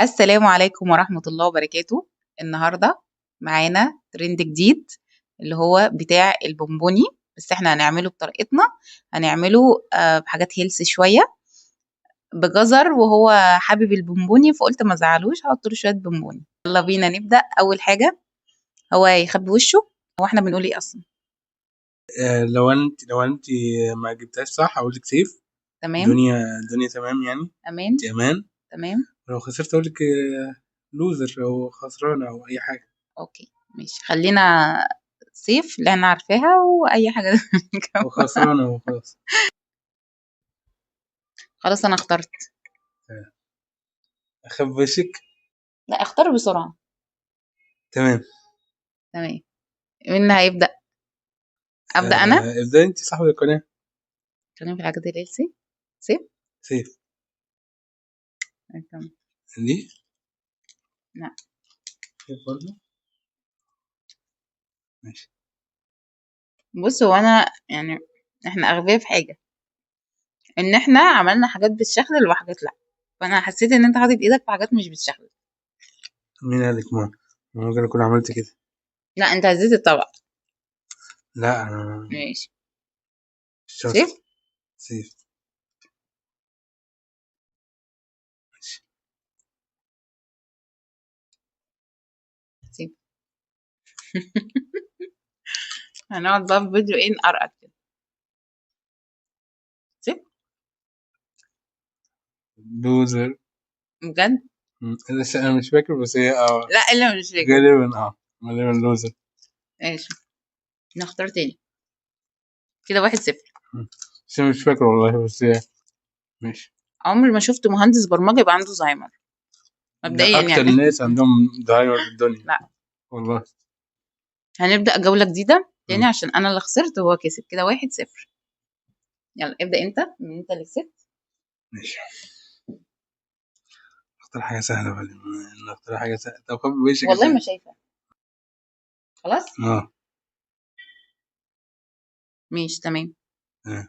السلام عليكم ورحمة الله وبركاته. النهاردة معانا ترند جديد اللي هو بتاع البونبوني، بس احنا هنعمله بطريقتنا. هنعمله بحاجات هيلث شوية بجزر، وهو حابب البونبوني فقلت ما زعلوش هحط له شوية بونبوني. يلا بينا نبدأ. أول حاجة هو يخبي وشه. هو احنا بنقول ايه أصلا؟ لو انت ما جبتهاش صح اقول لك سيف. تمام. الدنيا تمام يعني. أمان. انت امان. تمام. لو خسرت اقول لك لوزر او خسران او اي حاجه. اوكي ماشي، خلينا سيف اللي انا عارفاها وأي حاجة. او خسران او خلاص. خلاص أنا اخترت. اخبشك. لا اختار بسرعة. تمام. تمام. مين هيبدأ؟ أبدأ أنا. ابدا انت صاحب القناه. خلينا في الحاجات الهيلثي. سيب. سيف. تمام. دي لا سيف برضه. ماشي. بص، هو أنا يعني احنا أغبياء في حاجة، إن احنا عملنا حاجات بالشخل وحاجات لأ، فأنا حسيت إن أنت حاطط إيدك في حاجات مش بالشخل. مين قال لك ما ممكن اكون عملت كده؟ لا أنت هزيت الطبق. لا انا ماشي. مش سيب. شرط. سيف. ماشي. سيب. هنقعد بقى في فيديو إيه نقرقط كده. سيب. لوزر. بجد. انا مش فاكر بس هي لا إلا مش فاكر. غالبا لوزر. ماشي، نختار تاني. كده 1-0. بس أنا مش فاكر والله بس هي ماشي. عمري ما شفت مهندس برمجة يبقى عنده زهايمر ده مبدئيا اكتر يعني. ناس عندهم زهايمر في الدنيا. لا. والله. هنبدأ جولة جديدة تاني مم. عشان أنا اللي خسرت وهو كسب. كده 1-0. يلا ابدأ أنت، من أنت اللي كسبت. ماشي. اختار حاجة سهلة ولا نختار حاجة سهلة؟ طب خد وشك والله ما سهل. شايفة. خلاص. اه. ماشي تمام. آه.